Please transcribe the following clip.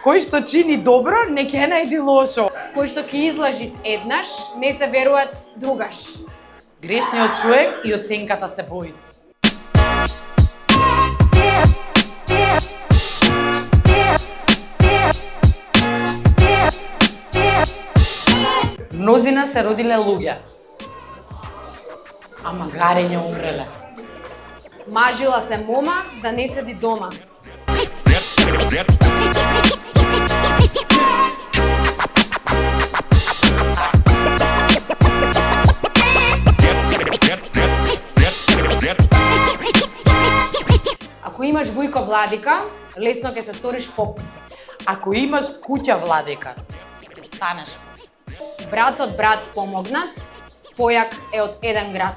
Кој што чини добро, не ќе најди лошо. Кој што ќе излажи еднаш, не се веруваат другаш. Грешниот човек и оценката се боит. Мнозина се родиле луѓе, ама гарење умреле. Мажила се мома да не седи дома. Ако имаш Вујко Владика, лесно ќе се сториш поп. Ако имаш куќа владика, ќе станеш. Брат од брат помогнат, појак е од еден град.